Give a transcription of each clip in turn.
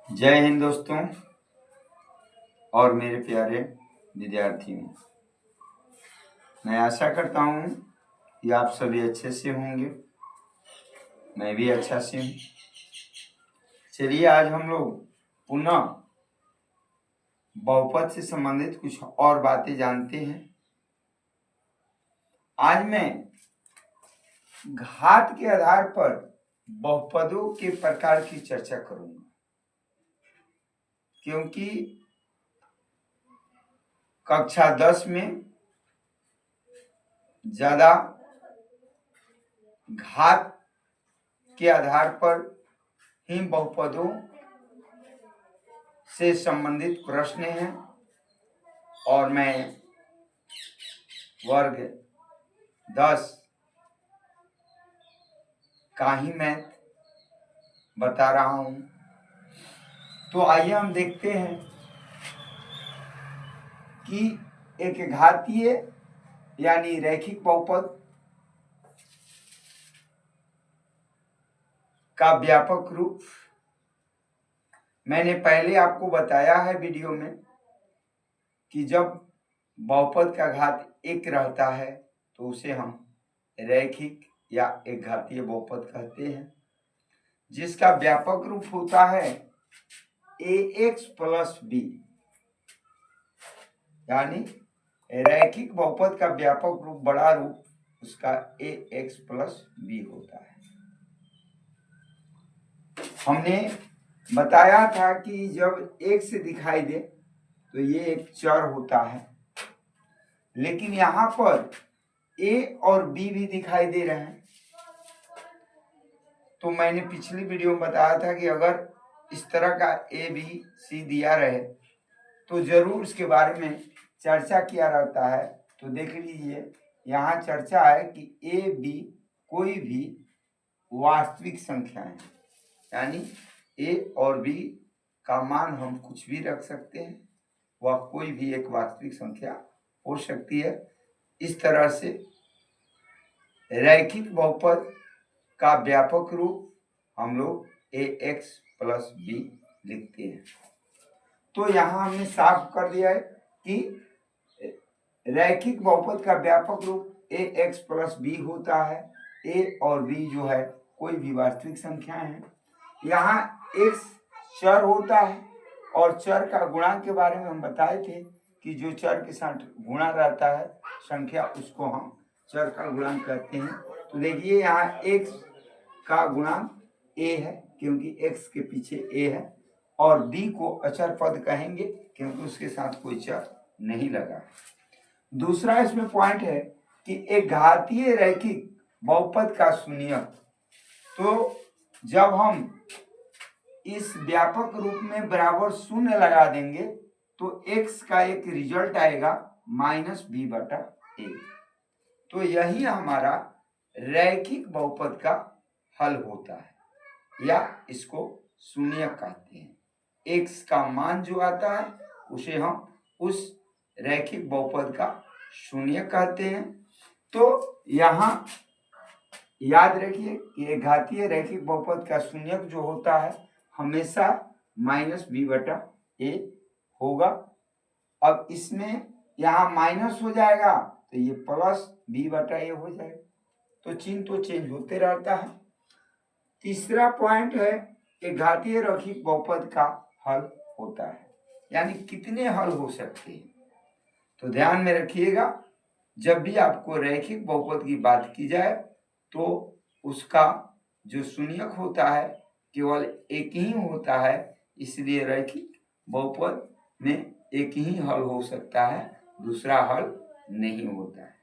जय हिंद दोस्तों और मेरे प्यारे विद्यार्थियों। मैं आशा करता हूँ कि आप सभी अच्छे से होंगे। मैं भी अच्छा से हूँ। चलिए आज हम लोग पुनः बहुपद से संबंधित कुछ और बातें जानते हैं। आज मैं घात के आधार पर बहुपदों के प्रकार की चर्चा करूंगा, क्योंकि कक्षा 10 में ज्यादा घात के आधार पर ही बहुपदों से संबंधित प्रश्न हैं और मैं वर्ग 10 का ही मैथ बता रहा हूं। तो आइए हम देखते हैं कि एक घातीय यानी रैखिक बहुपद का व्यापक रूप मैंने पहले आपको बताया है वीडियो में कि जब बहुपद का घात 1 रहता है तो उसे हम रैखिक या एक घातीय बहुपद कहते हैं, जिसका व्यापक रूप होता है ax प्लस b, यानी रैखिक बहुपद का व्यापक रूप बड़ा रूप उसका ax प्लस b होता है। हमने बताया था कि जब एक से दिखाई दे तो ये एक चर होता है, लेकिन यहां पर a और b भी दिखाई दे रहे हैं। तो मैंने पिछली वीडियो में बताया था कि अगर इस तरह का a b c दिया रहे तो जरूर इसके बारे में चर्चा किया रहता है। तो देख लीजिए यहाँ चर्चा है कि a b कोई भी वास्तविक संख्या है, यानी a और b का मान हम कुछ भी रख सकते हैं, वह कोई भी एक वास्तविक संख्या हो सकती है। इस तरह से रैखिक बहुपद का व्यापक रूप हम लोग ax प्लस b लिखते हैं। तो यहाँ हमने साफ कर दिया है कि रैखिक बहुपद का व्यापक रूप ax प्लस b होता है। a और b जो है कोई भी वास्तविक संख्या है। यहाँ x चर होता है और चर का गुणांक के बारे में हम बताए थे कि जो चर के साथ गुणा रहता है संख्या, उसको हम चर का गुणांक कहते हैं। तो देखिए यहाँ x का गुणांक a है क्योंकि x के पीछे a है, और b को अचर पद कहेंगे क्योंकि उसके साथ कोई चर नहीं लगा। दूसरा इसमें पॉइंट है कि एक घातीय रैखिक बहुपद का शून्यक, तो जब हम इस व्यापक रूप में बराबर शून्य लगा देंगे तो x का एक रिजल्ट आएगा माइनस b बटा a। तो यही हमारा रैखिक बहुपद का हल होता है, या इसको शून्यक कहते हैं। x का मान जो आता है उसे हम उस रैखिक बहुपद का शून्यक कहते हैं। तो यहाँ याद रखिए कि घातीय रैखिक बहुपद का शून्यक जो होता है हमेशा माइनस b बटा a होगा। अब इसमें यहाँ माइनस हो जाएगा तो ये प्लस b बटा a हो जाएगा, तो चिन्ह तो चेंज होते रहता है। तीसरा पॉइंट है कि घातीय रैखिक बहुपद का हल होता है, यानी कितने हल हो सकते हैं। तो ध्यान में रखिएगा, जब भी आपको रैखिक बहुपद की बात की जाए तो उसका जो शून्यक होता है केवल एक ही होता है, इसलिए रैखिक बहुपद में एक ही हल हो सकता है, दूसरा हल नहीं होता है।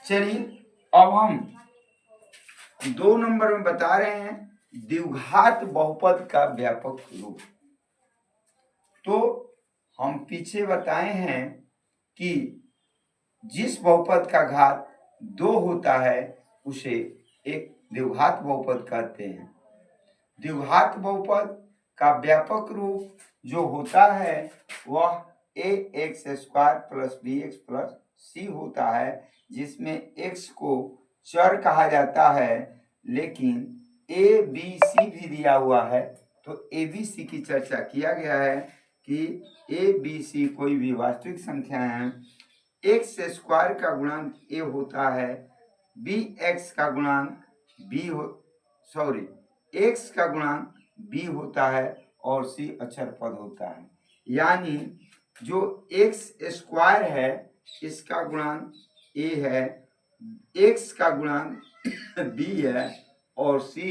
चलिए अब हम 2 नंबर में बता रहे हैं द्विघात बहुपद का व्यापक रूप। तो हम पीछे बताए हैं कि जिस बहुपद का घात 2 होता है उसे एक द्विघात बहुपद कहते हैं। द्विघात बहुपद का व्यापक रूप जो होता है वह ax square plus bx plus c होता है, जिसमें x को चर कहा जाता है, लेकिन a b c भी दिया हुआ है तो ABC की चर्चा किया गया है कि ABC कोई भी वास्तविक संख्या है, एक्स स्क्वायर का गुणांक a होता है, bx का गुणांक b हो सॉरी x का गुणांक b होता है और c अक्षर पद होता है। यानी जो एक्स स्क्वायर है इसका गुणांक a है, x का गुणांक b है और c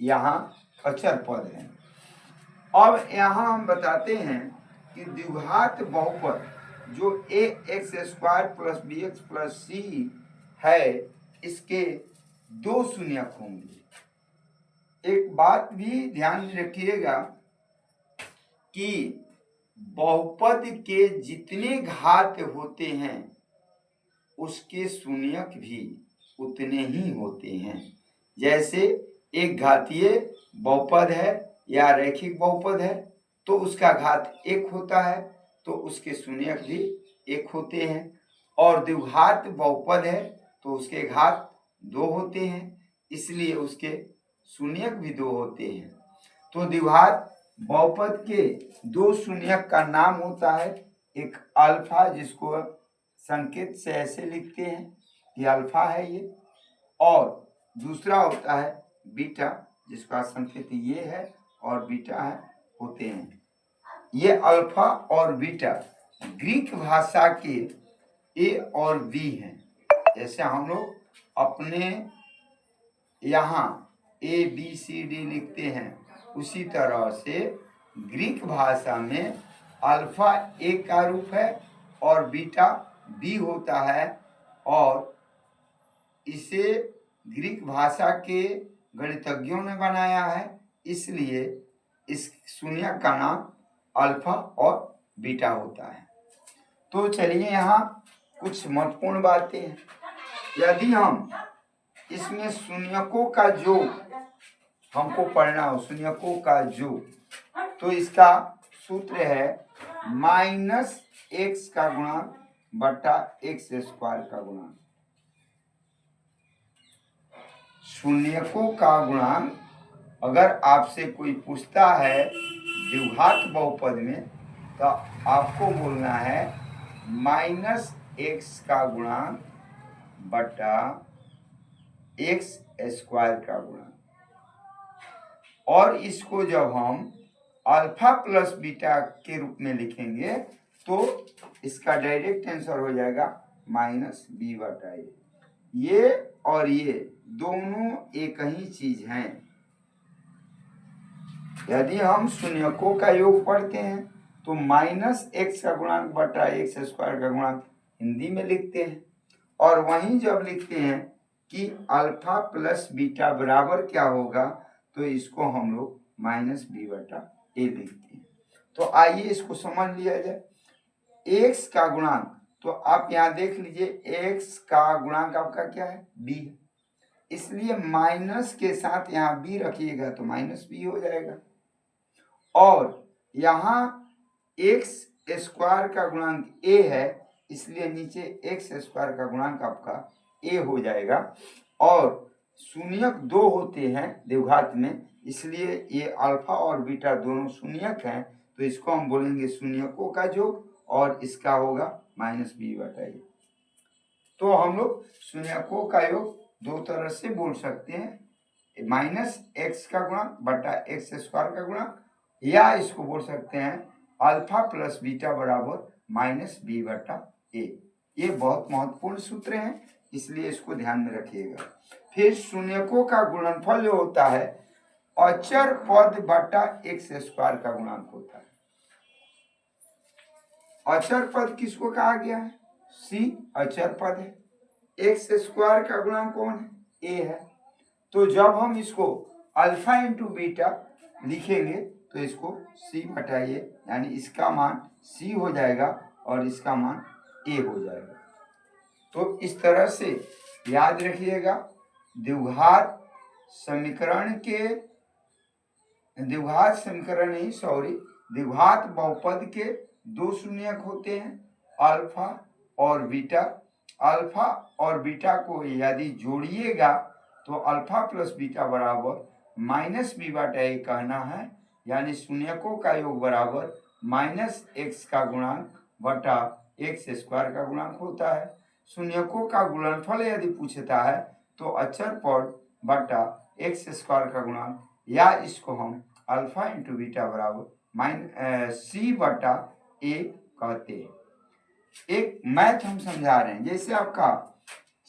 यहाँ अक्षर पद है। अब यहाँ हम बताते हैं कि द्विघात बहुपद जो a x square plus b x plus c है, इसके दो शून्यक होंगे। एक बात भी ध्यान में रखिएगा कि बहुपद के जितने घात होते हैं उसके शून्यक भी उतने ही होते हैं। जैसे एक घातीय बहुपद है या रैखिक बहुपद है तो उसका घात 1 होता है तो उसके शून्यक भी 1 होते हैं, और द्विघात बहुपद है तो उसके घात 2 होते हैं, इसलिए उसके शून्यक भी 2 होते हैं। तो द्विघात बहुपद के दो शून्यक का नाम होता है, एक अल्फा जिसको संकेत से ऐसे लिखते हैं कि अल्फा है ये, और दूसरा होता है बीटा जिसका संकेत ये है और बीटा है होते हैं। ये अल्फा और बीटा ग्रीक भाषा के ए और बी हैं। जैसे हम लोग अपने यहाँ ए बी सी डी लिखते हैं, उसी तरह से ग्रीक भाषा में अल्फा ए का रूप है और बीटा बी होता है, और इसे ग्रीक भाषा के गणितज्ञों ने बनाया है, इसलिए इस शून्यक का नाम अल्फा और बीटा होता है। तो चलिए यहाँ कुछ महत्वपूर्ण बातें हैं। यदि हम इसमें शून्यकों का योग हमको पढ़ना हो, शून्यकों का योग, तो इसका सूत्र है माइनस एक्स का गुणांक बटा एक्स स्क्वायर का गुणांक। शून्यकों का गुणांक अगर आपसे कोई पूछता है द्विघात बहुपद में तो आपको बोलना है माइनस एक्स का गुणांक बटा एक्स स्क्वायर का गुणांक, और इसको जब हम अल्फा प्लस बीटा के रूप में लिखेंगे तो इसका डायरेक्ट आंसर हो जाएगा माइनस बी बटा ए। ये और ये दोनों एक ही चीज हैं। यदि हम शून्यकों का योग पढ़ते हैं तो माइनस एक्स का गुणांक बटा एक्स स्क्वायर का गुणांक हिंदी में लिखते हैं, और वहीं जब लिखते हैं कि अल्फा प्लस बीटा बराबर क्या होगा तो इसको हम लोग माइनस बी बटा ए लिखते हैं। तो आइए इसको समझ लिया जाए। एक्स का गुणांक, तो आप यहाँ देख लीजिए एक्स का गुणांक आपका क्या है, बी, इसलिए माइनस के साथ यहाँ बी रखिएगा तो माइनस बी हो जाएगा, और यहाँ एक्स स्क्वायर का गुणांक ए है इसलिए नीचे एक्स स्क्वायर का गुणांक आपका ए हो जाएगा, और शून्यक 2 होते हैं द्विघात में, इसलिए ये अल्फा और बीटा दोनों शून्यक हैं, तो इसको हम बोलेंगे शून्यकों का योग, और इसका होगा माइनस बी बटा ए। तो हम लोग शून्यकों का योग दो तरह से बोल सकते हैं, माइनस एक्स का गुणांक बटा एक्स स्क्वायर का गुणांक, या इसको बोल सकते हैं अल्फा प्लस बीटा बराबर माइनस बी बटा ए। ये बहुत महत्वपूर्ण सूत्र हैं, इसलिए इसको ध्यान में रखिएगा। फिर शून्यकों का गुणनफल जो होता है अचर पद बटा एक्स स्क्वायर का गुणांक होता है। अचर पद किसको कहा गया है, सी अचर पद है, एक्स स्क्वायर का गुणांक कौन है, ए है। तो जब हम इसको अल्फा इंटू बीटा लिखेंगे तो इसको सी बटाइए, यानी इसका मान सी हो जाएगा और इसका मान ए हो जाएगा। तो इस तरह से याद रखिएगा, द्विघात द्विघात बहुपद के दो शून्यक होते हैं, अल्फा और बीटा। अल्फा और बीटा को यदि जोड़िएगा तो अल्फा प्लस बीटा बराबर माइनस बी बटा ए कहना है, यानी शून्यकों का योग बराबर माइनस एक्स का गुणांक बटा एक्स स्क्वायर का गुणांक होता है। शून्यकों का गुणनफल यदि पूछता है तो अचर पद बटा एक्स स्क्वायर का गुणांक, या इसको हम अल्फा इंटू बीटा बराबर सी बटा ए कहते हैं। एक मैथ हम समझा रहे हैं, जैसे आपका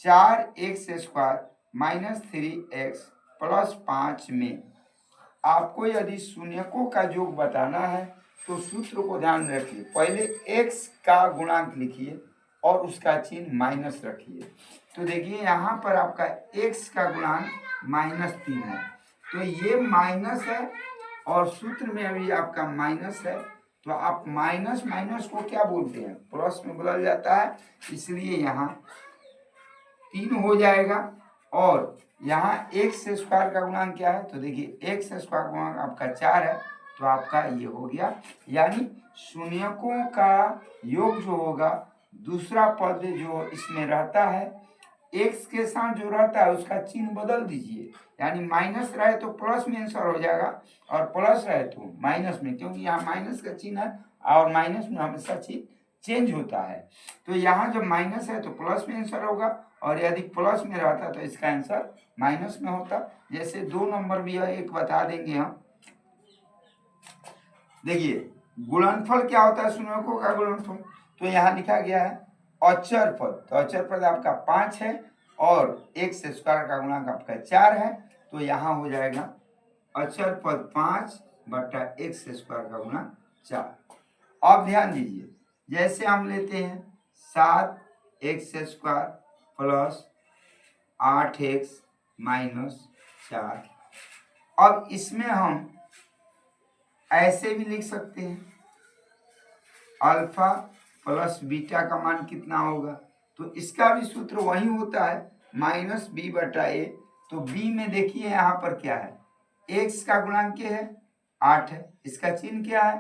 4x² माइनस 3x प्लस 5 में आपको यदि शून्यकों का योग बताना है तो सूत्र को ध्यान रखिए, पहले x का गुणांक लिखिए और उसका चिन्ह माइनस रखिए। तो देखिए यहाँ पर आपका x का गुणांक -3 है, तो ये माइनस है और सूत्र में अभी आपका माइनस है, तो आप माइनस माइनस को क्या बोलते हैं, प्लस में बदल जाता है, इसलिए यहाँ 3 हो जाएगा। और यहाँ एक्स स्क्वायर का गुणांक क्या है, तो देखिए एक्स स्क्वायर गुणांक आपका 4 है, तो आपका ये हो गया। यानी शून्यकों का योग जो होगा, दूसरा पद जो इसमें रहता है एक्स के साथ जो रहता है उसका चिन्ह बदल दीजिए, यानी माइनस रहे तो प्लस में आंसर हो जाएगा और प्लस रहे तो माइनस में, क्योंकि यहाँ माइनस का चिन्ह है और माइनस में हमेशा चिन्ह चेंज होता है। तो यहाँ जब माइनस है तो प्लस में आंसर होगा और यदि प्लस में रहता तो इसका आंसर माइनस में होता। जैसे 2 नंबर भी है, एक बता देंगे हम। देखिए गुणनफल क्या होता है शून्यकों का गुणनफल, तो यहाँ लिखा गया है अचर पद, तो अचर पद आपका 5 है और एक्स स्क्वायर का गुणांक आपका 4 है, तो यहाँ हो जाएगा अचर पद 5 बटा एक्स स्क्वायर का गुणांक 4। अब ध्यान दीजिए, जैसे हम लेते हैं 7x² प्लस 8x माइनस 4, अब इसमें हम ऐसे भी लिख सकते हैं अल्फा प्लस बीटा का मान कितना होगा, तो इसका भी सूत्र वही होता है माइनस बी बटा ए। तो बी में देखिए यहाँ पर क्या है, एक्स का गुणांक क्या है 8 है, इसका चिन्ह क्या है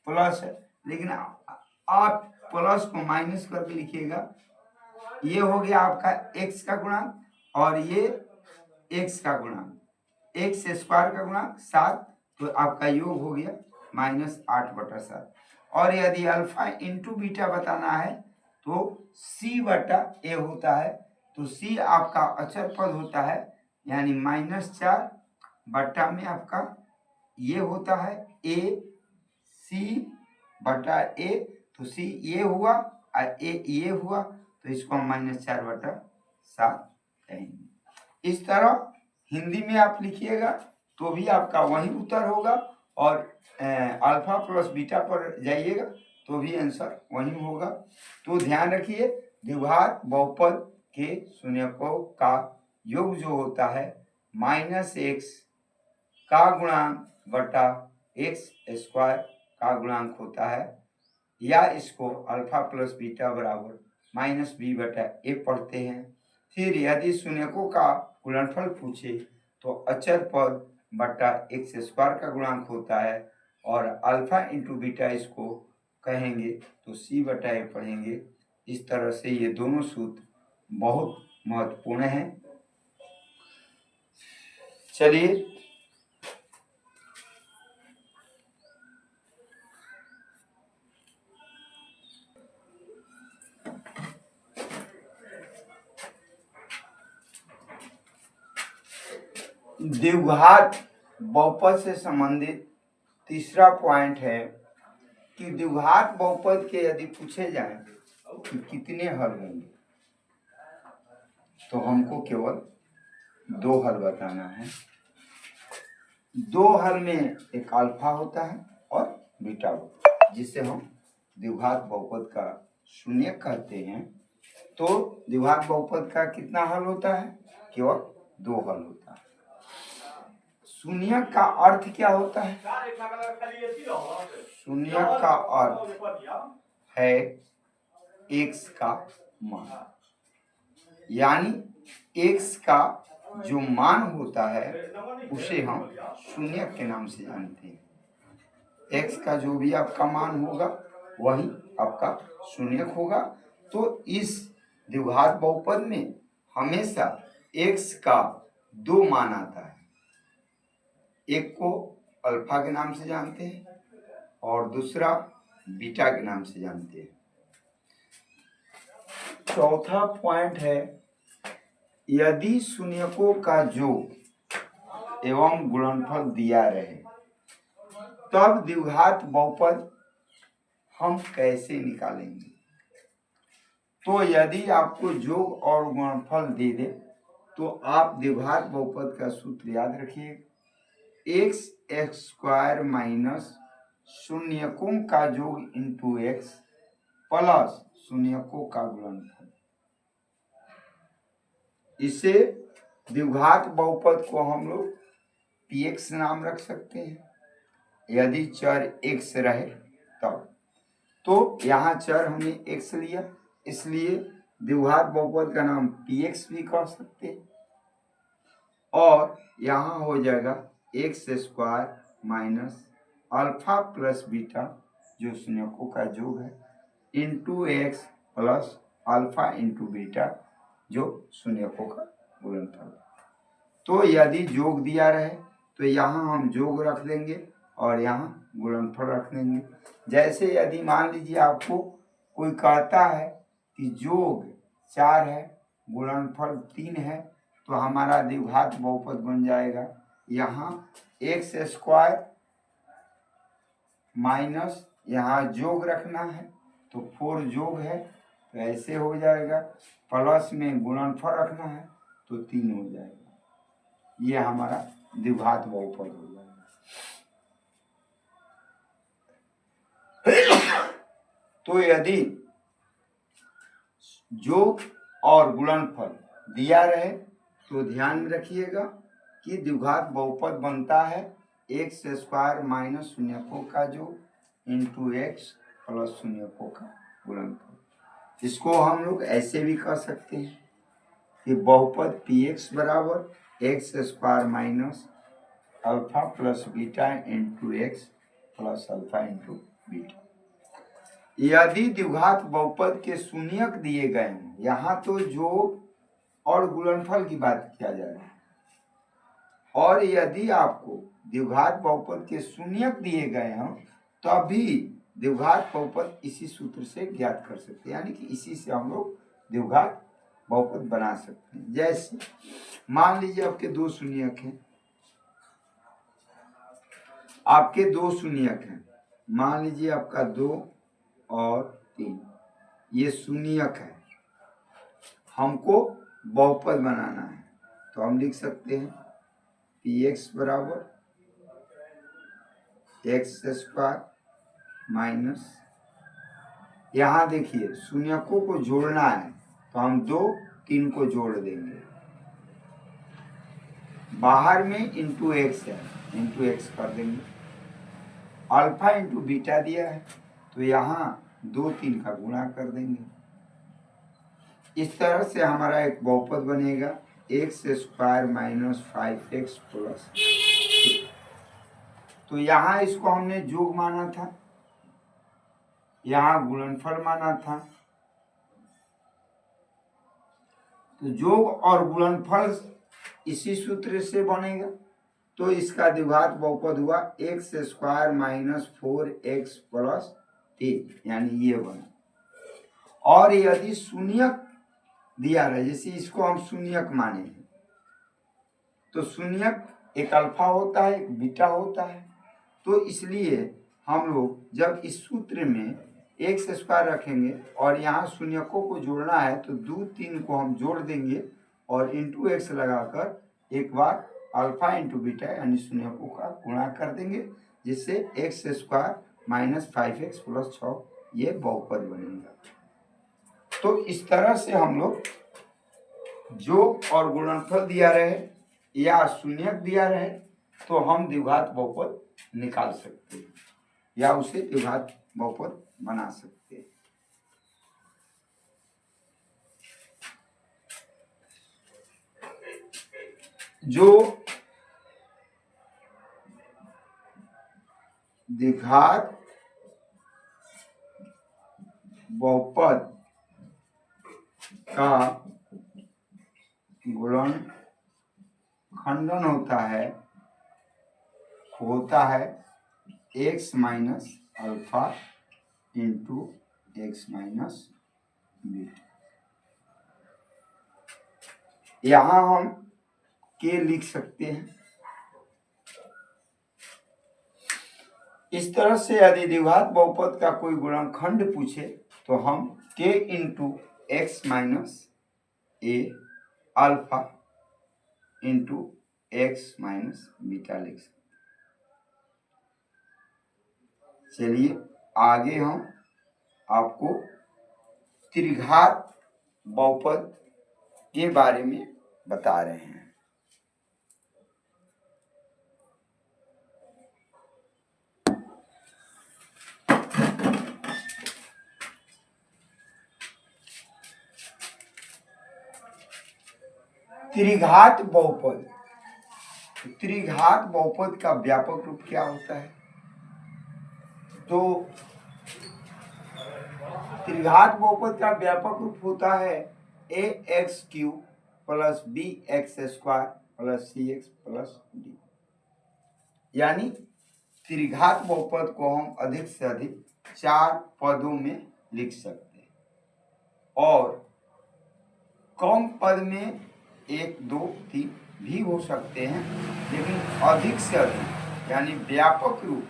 प्लस है, लेकिन आप प्लस को माइनस करके लिखिएगा। ये हो गया आपका एक्स का गुणांक और ये एक्स का गुणांक, एक्स स्क्वायर का गुणांक 7, तो आपका योग हो गया -8/7। और यदि अल्फा इंटू बीटा बताना है तो सी बटा ए होता है, तो सी आपका अचर पद होता है, यानी -4 बटा में आपका ये होता है ए सी बटा ए, तो सी ये हुआ और ए ये हुआ, तो इसको हम -4/7 कहेंगे। इस तरह हिंदी में आप लिखिएगा तो भी आपका वही उत्तर होगा, और अल्फा प्लस बीटा पर जाइएगा तो भी आंसर वही होगा। तो ध्यान रखिए द्विघात बहुपद के शून्यकों का योग जो होता है -x का गुणांक बटा एक्स स्क्वायर का गुणांक होता है, या इसको अल्फा प्लस बीटा बराबर -b बटा ए पढ़ते हैं। फिर यदि शून्यकों का गुणनफल पूछे तो अचर पद बटा एक्स स्क्वायर का गुणांक होता है, और अल्फा इंटू बीटा इसको कहेंगे तो सी बटा ए पढ़ेंगे। इस तरह से ये दोनों सूत्र बहुत महत्वपूर्ण हैं। चलिए द्विघात बहुपद से संबंधित तीसरा पॉइंट है कि द्विघात बहुपद के यदि पूछे जाएं कि कितने हल होंगे, तो हमको केवल 2 हल बताना है। 2 हल में एक अल्फा होता है और बीटा होता है, जिसे हम द्विघात बहुपद का शून्यक कहते हैं। तो द्विघात बहुपद का कितना हल होता है, केवल 2 हल होता है। शून्यक का अर्थ क्या होता है, शून्यक का अर्थ है x का मान, यानी x का जो मान होता है उसे हम शून्यक के नाम से जानते हैं। x का जो भी आपका मान होगा वही आपका शून्यक होगा। तो इस द्विघात बहुपद में हमेशा x का 2 मान आता है, एक को अल्फा के नाम से जानते हैं और दूसरा बीटा के नाम से जानते हैं। चौथा पॉइंट है, यदि शून्यकों का योग एवं गुणनफल दिया रहे तब द्विघात बहुपद हम कैसे निकालेंगे। तो यदि आपको योग और गुणनफल दे दे तो आप द्विघात बहुपद का सूत्र याद रखिए, एक्स स्क्वायर माइनस शून्यकों का योग इंटू एक्स प्लस शून्यकों का गुणनफल। इसे द्विघात बहुपद को हम लोग px नाम रख सकते हैं यदि चर x रहे तब। तो यहाँ चर हमने x लिया, इसलिए द्विघात बहुपद का नाम px भी कह सकते हैं और यहाँ हो जाएगा x square minus alpha plus beta जो शून्यकों का योग है into x plus alpha into beta जो शून्यकों का गुणनफल। तो यदि योग दिया रहे तो यहाँ हम योग रख देंगे और यहाँ गुणनफल रख देंगे। जैसे यदि मान लीजिए आपको कोई कहता है कि योग 4 है गुणनफल 3 है तो हमारा द्विघात बहुपद बन जाएगा यहाँ एक्स स्क्वायर माइनस यहाँ योग रखना है तो 4 योग है तो ऐसे हो जाएगा, प्लस में गुणनफल रखना है तो 3 हो जाएगा, ये हमारा द्विघात बहुपद हो जाएगा। तो यदि योग और गुणनफल दिया रहे तो ध्यान में रखिएगा कि द्विघात बहुपद बनता है एक्स स्क्वायर माइनस शून्यकों का योग इंटू एक्स प्लस शून्यकों का गुणनफल। इसको हम लोग ऐसे भी कह सकते हैं कि बहुपद px बराबर x square minus alpha plus beta into x plus alpha into beta. यदि द्विघात बहुपद के शून्यक दिए गए हैं, यहाँ तो योग और गुणनफल की बात किया जा रहा है, और यदि आपको द्विघात बहुपद के शून्यक दिए गए हों तभी द्विघात बहुपद इसी सूत्र से ज्ञात कर सकते हैं, यानी कि इसी से हम लोग द्विघात बहुपद बना सकते हैं। जैसे मान लीजिए आपके दो शून्यक हैं, मान लीजिए आपका 2 और 3, ये शून्यक है, हमको बहुपद बनाना है तो हम लिख सकते हैं px बराबर एक्स स्क्वायर माइनस, यहाँ देखिए शून्यकों को जोड़ना है तो हम 2 3 को जोड़ देंगे, बाहर में इंटू एक्स है इंटू एक्स कर देंगे, अल्फा इंटू बीटा दिया है तो यहाँ 2 3 का गुणा कर देंगे। इस तरह से हमारा एक बहुपद बनेगा x square minus 5x plus. तो यहाँ इसको हमने योग माना था, यहाँ गुणनफल माना था, तो योग और गुणनफल इसी सूत्र से बनेगा तो इसका द्विघात बहुपद हुआ x square minus 4x plus 3, यानी ये बना। और यदि शून्यक दिया रहे, जैसे इसको हम शून्यक माने हैं तो शून्यक एक अल्फा होता है एक बीटा होता है, तो इसलिए हम लोग जब इस सूत्र में एक्स स्क्वायर रखेंगे और यहाँ शून्यकों को जोड़ना है तो 2 3 को हम जोड़ देंगे और इंटू एक्स लगाकर एक बार अल्फा इंटू बीटा यानी शून्यकों का गुणा कर देंगे, जिससे x square minus 5x plus 6 ये बहुपद बनेगा। तो इस तरह से हम लोग योग और गुणनफल दिया रहे या शून्यक दिया रहे तो हम द्विघात बहुपद निकाल सकते हैं या उसे द्विघात बहुपद बना सकते हैं। जो द्विघात बहुपद का गुणन खंडन होता है होता है x minus alpha into x minus beta. यहाँ हम k लिख सकते हैं। इस तरह से यदि द्विघात बहुपद का कोई गुणनखंड पूछे तो हम k into x minus a alpha into x minus beta लिख सकते। चलिए आगे हम आपको त्रिघात बहुपद के बारे में बता रहे हैं। त्रिघात बहुपद, त्रिघात बहुपद का व्यापक रूप क्या होता है? तो त्रिघात बहुपद का व्यापक रूप होता है a x cube plus b x square plus c x plus d. यानी त्रिघात बहुपद को हम अधिक से अधिक 4 पदों में लिख सकते हैं और कम पद में 1, 2, 3 भी हो सकते हैं, लेकिन अधिक से अधिक यानी व्यापक रूप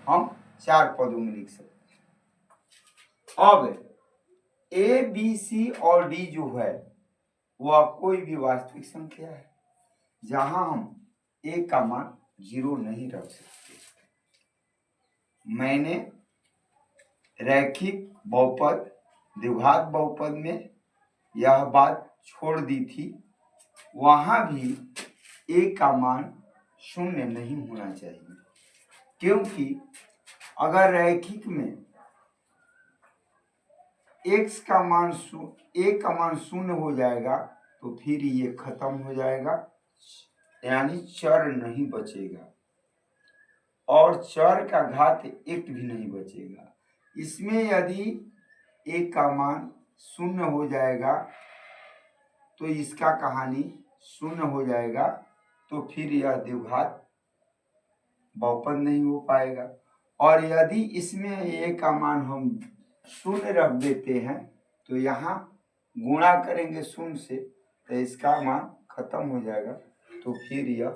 हम 4 पदों में लिख सकते हैं। अब ए बी सी और डी जो है वह कोई भी वास्तविक संख्या है जहां हम ए का मान 0 नहीं रख सकते। मैंने रैखिक बहुपद द्विघात बहुपद में यह बात छोड़ दी थी, वहां भी ए का मान 0 नहीं होना चाहिए, क्योंकि अगर रैखिक में x का मान a का मान 0 हो जाएगा तो फिर ये खत्म हो जाएगा, यानी चर नहीं बचेगा और चर का घात 1 भी नहीं बचेगा। इसमें यदि a का मान 0 हो जाएगा तो इसका कहानी 0 हो जाएगा, तो फिर यह द्विघात बहुपद नहीं हो पाएगा। और यदि इसमें a का मान हम 0 रख देते हैं तो यहाँ गुणा करेंगे 0 से तो इसका मान खत्म हो जाएगा, तो फिर यह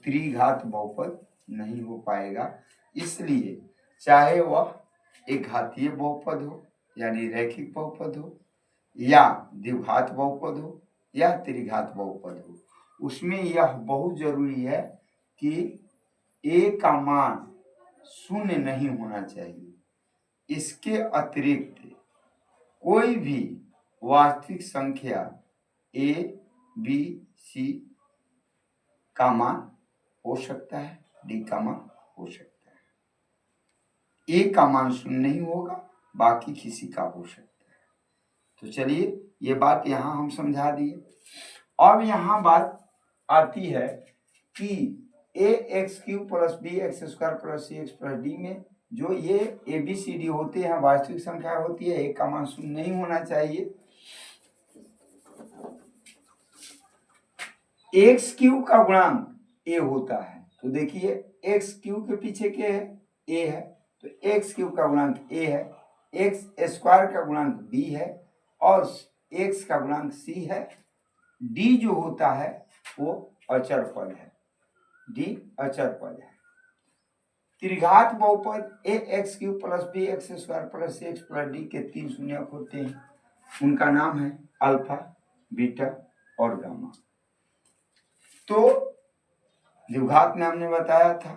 त्रिघात बहुपद नहीं हो पाएगा। इसलिए चाहे वह एक घातीय बहुपद हो यानी रैखिक बहुपद हो या द्विघात बहुपद हो या त्रिघात बहुपद हो, उसमें यह बहुत जरूरी है कि a का मान 0 नहीं होना चाहिए। इसके अतिरिक्त कोई भी वास्तविक संख्या a, b, c का मान हो सकता है, d का मान हो सकता है। a का मान 0 नहीं होगा, बाकी किसी का हो सकता है। तो चलिए ये बात यहाँ हम समझा दिए। अब यहाँ बात आती है कि a x cube plus b x square plus c x plus d में जो ये ए बी सी डी होते हैं वास्तविक संख्या होती है, एक का मान 0 नहीं होना चाहिए। एक्स क्यूब का गुणांक ए होता है, तो देखिए एक्स क्यूब के पीछे क्या है? ए है, तो एक्स क्यूब का गुणांक ए है, एक्स स्क्वायर का गुणांक बी है और एक्स का गुणांक सी है। डी जो होता है वो अचर पद है, डी अचर पद है। त्रिघात बहुपद a x cube plus b x square plus c x plus d के 3 शून्यक होते हैं, उनका नाम है अल्फा, बीटा और गामा। तो द्विघात में हमने बताया था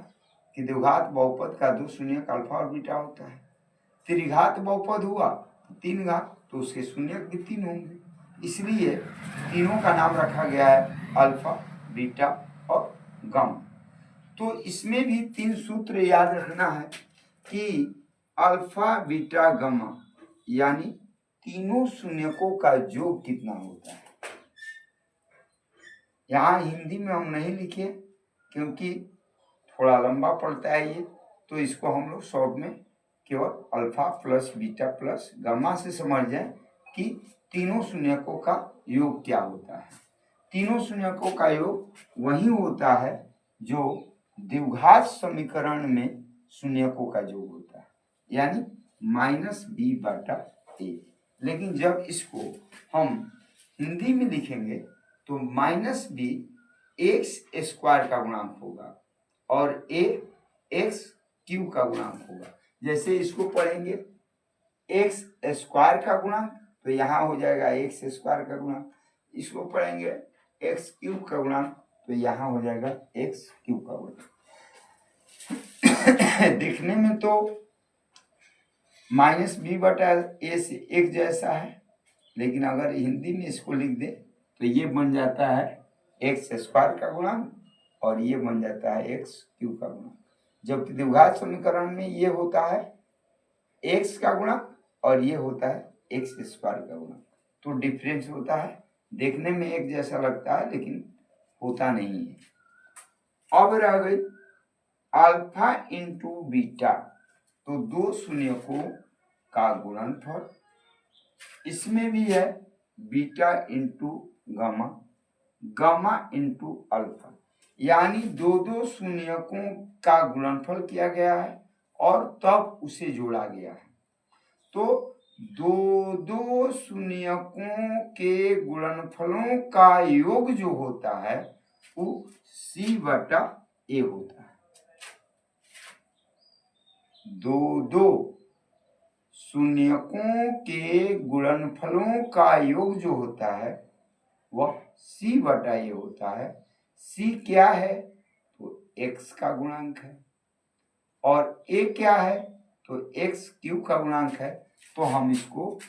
कि द्विघात बहुपद का 2 शून्यक अल्फा और बीटा होता है। त्रिघात बहुपद हुआ 3 घात, तो उसके शून्यक भी 3 होंगे, इसलिए तीनों का नाम रखा गया है अल्फा, बीटा और गामा। तो इसमें भी 3 सूत्र याद रखना है कि अल्फा, बीटा, गामा यानी तीनों शून्यकों का योग कितना होता है। यहाँ हिंदी में हम नहीं लिखे क्योंकि थोड़ा लंबा पड़ता है ये, तो इसको हम लोग शॉर्ट में केवल alpha plus beta plus gamma से समझ जाए कि तीनों शून्यकों का योग क्या होता है। तीनों शून्यकों का योग वही होता है जो द्विघात समीकरण में शून्यकों का योग होता है, यानी -b/a। लेकिन जब इसको हम हिंदी में लिखेंगे तो -b x² का गुणांक होगा और a x³ का गुणांक होगा। जैसे इसको पढ़ेंगे x² का गुणांक तो यहाँ हो जाएगा x² का गुणांक, इसको पढ़ेंगे x³ का गुणांक तो यहाँ हो जाएगा x³ का गुणांक। दिखने में तो -b/a से एक जैसा है, लेकिन अगर हिंदी में इसको लिख दे तो ये बन जाता है x² का गुणांक और ये बन जाता है x³ का गुणांक। जबकि द्विघात समीकरण में ये होता है x का गुणांक और ये होता है x² का गुणांक, तो डिफरेंस होता है। देखने में एक जैसा लगता है लेकिन होता नहीं है। अब रह गई अल्फा इंटू बीटा, तो दो शून्यकों का गुणनफल, इसमें भी है beta into gamma, gamma into alpha, यानी दो शून्यकों का गुणनफल किया गया है और तब उसे जोड़ा गया है। तो दो शून्यकों के गुणनफलों का योग जो होता है वो c/a होता है। दो शून्यकों के गुणनफलों का योग जो होता है वह c/a होता है। c क्या है तो x का गुणांक है और a क्या है तो x³ का गुणांक है, तो हम इसको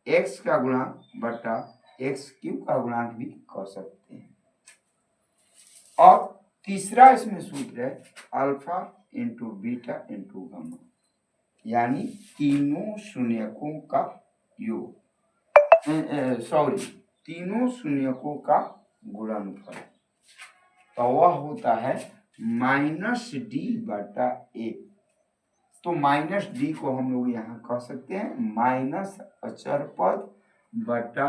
x का गुणांक बटा x³ का गुणांक भी कह सकते हैं। और तीसरा इसमें सूत्र है alpha into beta into gamma, यानी तीनों शून्यकों का योग, तीनों शून्यकों का गुणनफल, तो वह होता है -d/a। तो -d को हम लोग यहाँ कह सकते हैं माइनस अचर पद बटा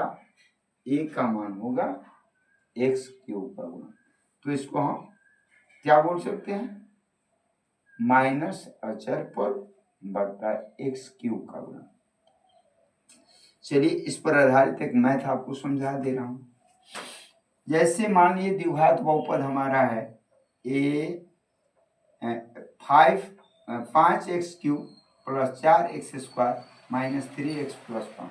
a का मान होगा x³ का गुणा, तो इसको हम क्या बोल सकते हैं माइनस अचर पद बटा x³ का गुणा। चलिए इस पर आधारित एक मैथ आपको समझा दे रहा हूं। जैसे मान लीजिए द्विघात बहुपद हमारा है a 5x³ + 4x² - 3x + 5।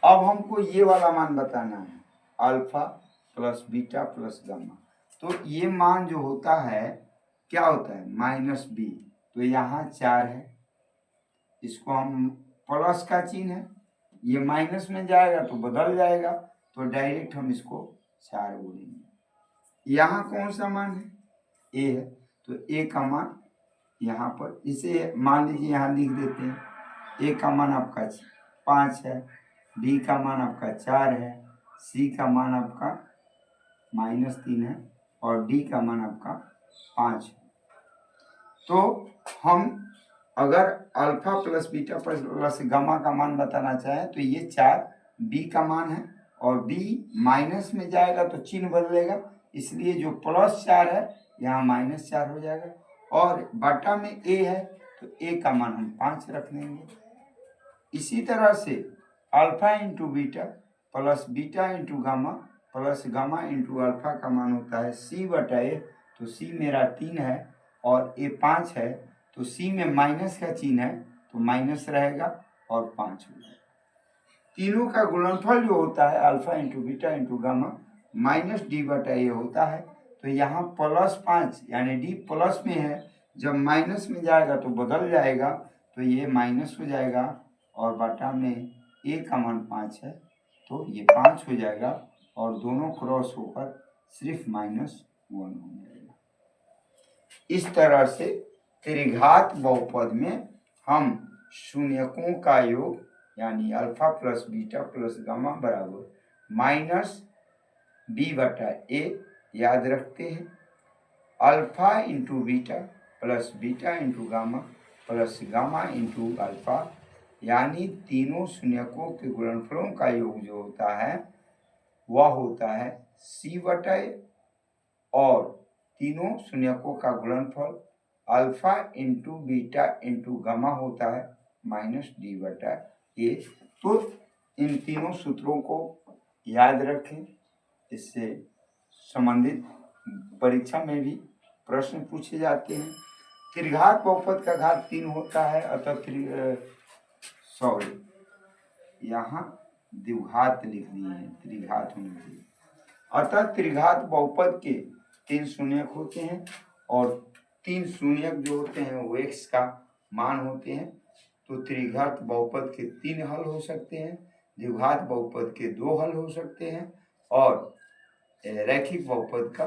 अब हमको ये वाला मान बताना है alpha plus beta plus gamma, तो ये मान जो होता है क्या होता है -b, तो यहाँ 4 है, इसको हम प्लस का चिन्ह है, ये माइनस में जाएगा तो बदल जाएगा, तो डायरेक्ट हम इसको 4 बोलेंगे। यहाँ कौन सा मान है a है, तो a का मान यहाँ पर इसे मान लीजिए यहाँ लिख देते हैं। a का मान आपका 5 है, b का मान आपका 4 है, c का मान आपका -3 है और d का मान आपका 5 है। तो हम अगर alpha plus beta plus gamma का मान बताना चाहें तो ये 4 b का मान है और b माइनस में जाएगा तो चिन्ह बदलेगा, इसलिए जो +4 है यहाँ -4 हो जाएगा, और बटा में a है तो a का मान हम 5 रख लेंगे। इसी तरह से alpha into beta plus beta into gamma plus gamma into alpha का मान होता है c/a, तो c मेरा 3 है और a 5 है, तो c में माइनस का चिन्ह है तो माइनस रहेगा और 5 हो जाएगा। तीनों का गुणनफल जो होता है alpha into beta into gamma -d/a होता है, तो यहाँ +5 यानी d प्लस में है, जब माइनस में जाएगा तो बदल जाएगा, तो ये माइनस हो जाएगा और बटा में a का मान 5 है तो ये 5 हो जाएगा और दोनों क्रॉस होकर सिर्फ -1 हो जाएगा। इस तरह से त्रिघात बहुपद में हम शून्यकों का योग यानी alpha plus beta plus gamma बराबर -b/a याद रखते हैं। Alpha into beta plus beta into gamma plus gamma into alpha, यानी तीनों शून्यकों के गुणनफलों का योग जो होता है वह होता है c/a, और तीनों शून्यकों का गुणनफल alpha into beta into gamma होता है -d/a। तो इन तीनों सूत्रों को याद रखें, इससे संबंधित परीक्षा में भी प्रश्न पूछे जाते हैं। त्रिघात बहुपद का घात 3 होता है, अतः यहाँ द्विघात लिख दिए हैं, त्रिघात होने चाहिए। अतः त्रिघात बहुपद के 3 शून्यक होते हैं और 3 शून्यक जो होते हैं वो x का मान होते हैं। तो त्रिघात बहुपद के 3 हल हो सकते हैं, द्विघात बहुपद के 2 हल हो सकते हैं और रैखिक बहुपद का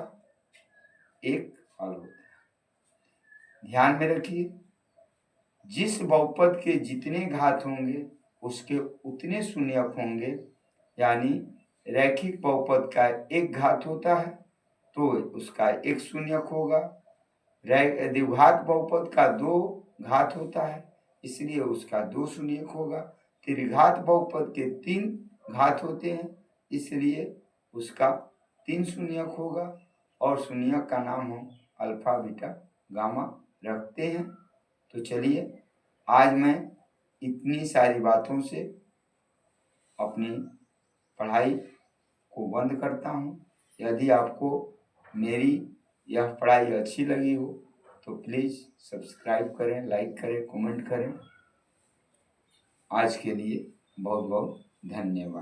1 हल होता है। ध्यान में रखिए, जिस बहुपद के जितने घात होंगे उसके उतने शून्यक होंगे। यानी रैखिक बहुपद का 1 घात होता है तो उसका 1 शून्यक होगा। द्विघात बहुपद का 2 घात होता है इसलिए उसका 2 शून्यक होगा। त्रिघात बहुपद के 3 घात होते हैं इसलिए उसका 3 शून्यक होगा और शून्यक का नाम हम अल्फा बीटा गामा रखते हैं। तो चलिए, आज मैं इतनी सारी बातों से अपनी पढ़ाई को बंद करता हूँ। यदि आपको मेरी यह पढ़ाई अच्छी लगी हो तो प्लीज़ सब्सक्राइब करें, लाइक करें, कमेंट करें। आज के लिए बहुत बहुत धन्यवाद।